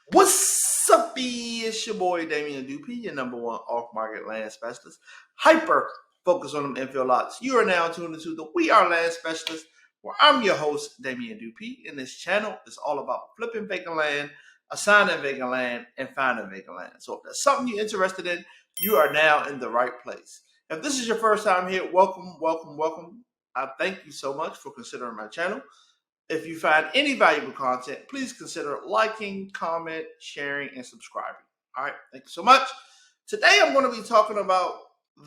What's up, it's your boy Damian Dupe, your number one off-market land specialist. Hyper focus on them infill lots. You are now tuned into the We Are Land Specialists, where I'm your host, Damian Dupe. And this channel is all about flipping vacant land, assigning vacant land, and finding vacant land. So if that's something you're interested in, you are now in the right place. If this is your first time here, welcome, welcome, welcome. I thank you so much for considering my channel. If you find any valuable content, please consider liking, comment, sharing, and subscribing. All right, thank you so much. Today I'm going to be talking about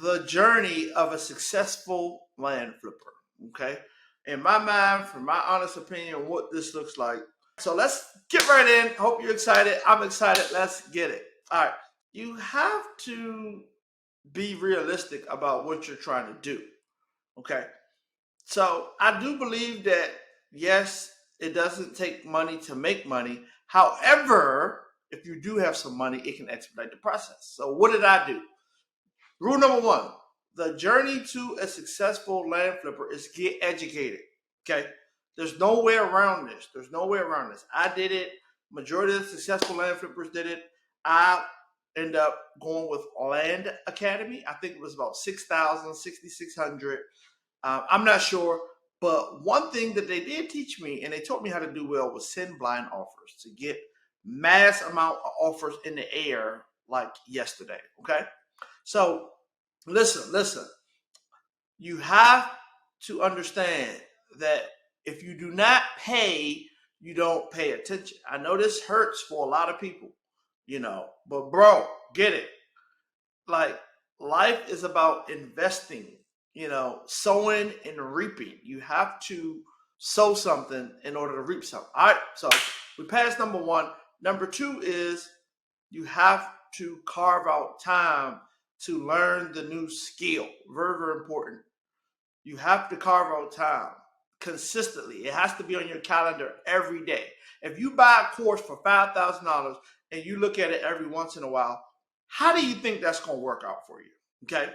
the journey of a successful land flipper. Okay, in my mind, from my honest opinion, what this looks like. So let's get right in. Hope you're excited. I'm excited. Let's get it. All right, you have to be realistic about what you're trying to do. Okay, so I do believe that yes, it doesn't take money to make money. However, if you do have some money, it can expedite the process. So what did I do? Rule number one, the journey to a successful land flipper is get educated. Okay. There's no way around this. There's no way around this. I did it. Majority of the successful land flippers did it. I end up going with Land Academy. I think it was about 6,000, 6,600. I'm not sure. But one thing that they did teach me, and they taught me how to do well, was send blind offers to get mass amount of offers in the air like yesterday. Okay. So listen, you have to understand that if you do not pay, you don't pay attention. I know this hurts for a lot of people, but bro, get it. Like, life is about investing, sowing and reaping. You have to sow something in order to reap something. All right, so we passed number one. Number two is you have to carve out time to learn the new skill. Very, very important. You have to carve out time consistently. It has to be on your calendar every day. If you buy a course for $5,000 and you look at it every once in a while, how do you think that's going to work out for you? Okay.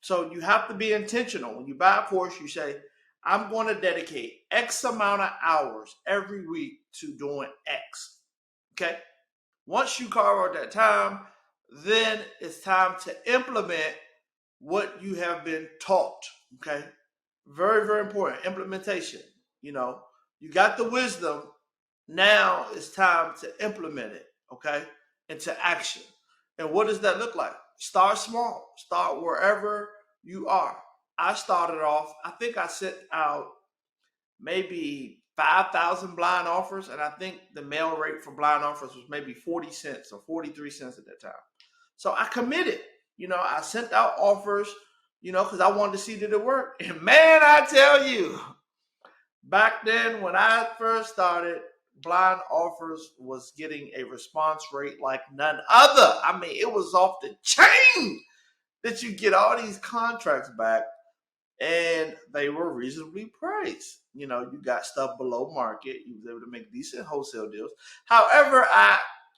So you have to be intentional. When you buy a course, you say, I'm going to dedicate X amount of hours every week to doing X. Okay. Once you carve out that time, then it's time to implement what you have been taught. Okay. Very, very important. Implementation. You got the wisdom. Now it's time to implement it. Okay. Into action. And what does that look like? Start small. Start wherever you are. I started off, I think I sent out maybe 5,000 blind offers, and I think the mail rate for blind offers was maybe 40 cents or 43 cents at that time. So I committed. I sent out offers, because I wanted to see did it work. And man, I tell you, back then when I first started, blind offers was getting a response rate like none other. I mean, it was off the chain that you get all these contracts back, and they were reasonably priced. You got stuff below market. You was able to make decent wholesale deals. However,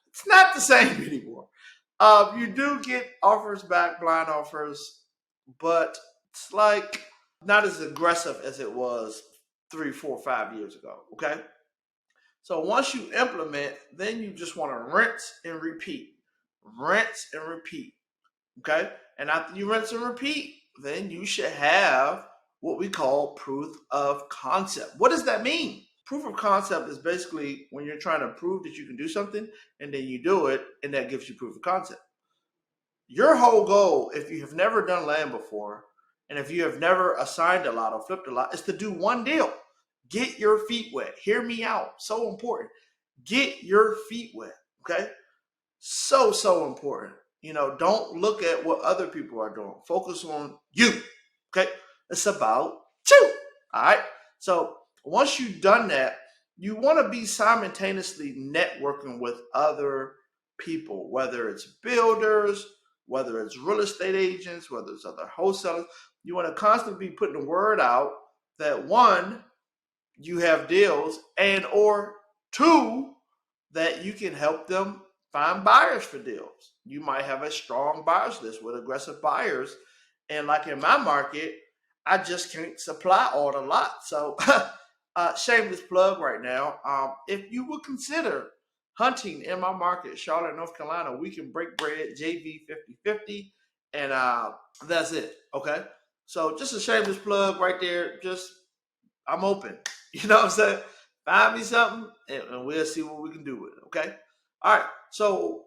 it's not the same anymore. You do get offers back, blind offers, but it's like not as aggressive as it was 3, 4, 5 years ago. Okay. So once you implement, then you just want to rinse and repeat. Rinse and repeat. Okay? And after you rinse and repeat, then you should have what we call proof of concept. What does that mean? Proof of concept is basically when you're trying to prove that you can do something, and then you do it, and that gives you proof of concept. Your whole goal, if you have never done land before, and if you have never assigned a lot or flipped a lot, is to do one deal. Get your feet wet. Hear me out. So important. Get your feet wet. Okay? So important. Don't look at what other people are doing. Focus on you. Okay? It's about you. All right? So once you've done that, you want to be simultaneously networking with other people, whether it's builders, whether it's real estate agents, whether it's other wholesalers. You want to constantly be putting the word out that one, you have deals, and or two, that you can help them find buyers for deals. You might have a strong buyers list with aggressive buyers. And like in my market, I just can't supply all the lots. So shameless plug right now. If you would consider hunting in my market, Charlotte, North Carolina. We can break bread, JV 50/50, and that's it. Okay. So just a shameless plug right there. Just I'm open. You know what I'm saying? Find me something, and we'll see what we can do with it. Okay. All right. So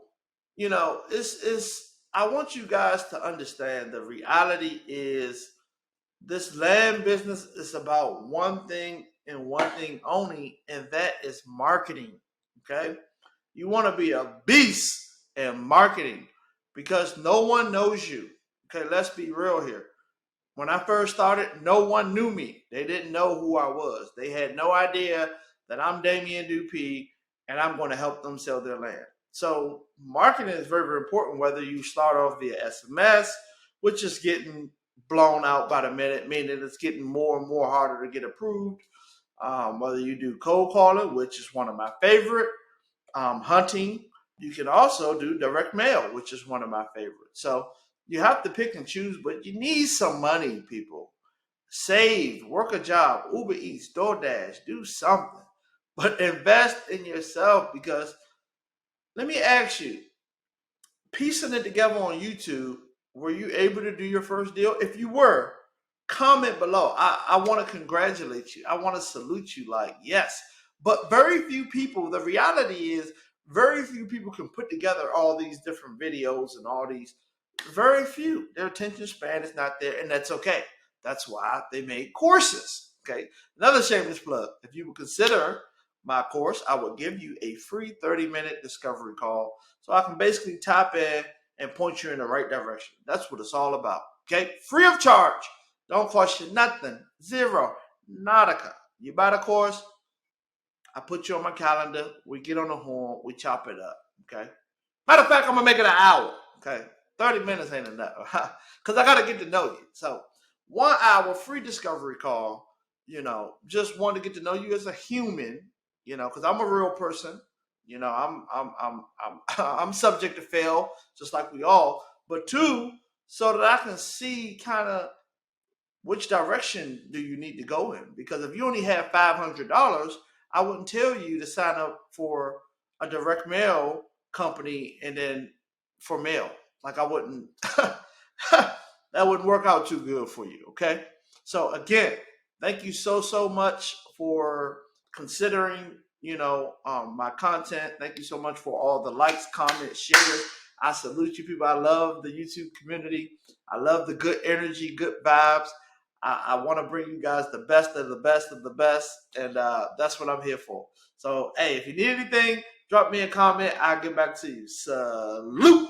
it's I want you guys to understand the reality is this land business is about one thing and one thing only, and that is marketing. Okay. You want to be a beast in marketing because no one knows you. Okay, let's be real here. When I first started, no one knew me. They didn't know who I was. They had no idea that I'm Damian Dupuy and I'm going to help them sell their land. So marketing is very, very important, whether you start off via SMS, which is getting blown out by the minute, meaning it's getting more and more harder to get approved. Whether you do cold calling, which is one of my favorite, hunting. You can also do direct mail, which is one of my favorites. So you have to pick and choose, but you need some money, people. Save, work a job, Uber Eats, DoorDash, do something. But invest in yourself because let me ask you, piecing it together on YouTube, were you able to do your first deal? If you were, comment below. I want to congratulate you. I want to salute you like, yes. But very few people, the reality is, very few people can put together all these different videos and all these. Very few. Their attention span is not there, and that's okay. That's why they made courses. Okay. Another shameless plug. If you would consider my course, I would give you a free 30-minute discovery call so I can basically tap in and point you in the right direction. That's what it's all about. Okay. Free of charge. Don't cost you nothing. Zero. Nautica. You buy the course, I put you on my calendar. We get on the horn. We chop it up. Okay. Matter of fact, I'm going to make it an hour. Okay. 30 minutes ain't enough. Because I got to get to know you. So 1 hour free discovery call. Just want to get to know you as a human. Because I'm a real person. I'm subject to fail, just like we all. But 2, so that I can see kind of which direction do you need to go in. Because if you only have $500, I wouldn't tell you to sign up for a direct mail company and then for mail. Like I wouldn't, that wouldn't work out too good for you. Okay. So again, thank you so much for considering, my content. Thank you so much for all the likes, comments, shares. I salute you people. I love the YouTube community. I love the good energy, good vibes. I want to bring you guys the best of the best of the best, and that's what I'm here for. So, hey, if you need anything, drop me a comment. I'll get back to you. Salute.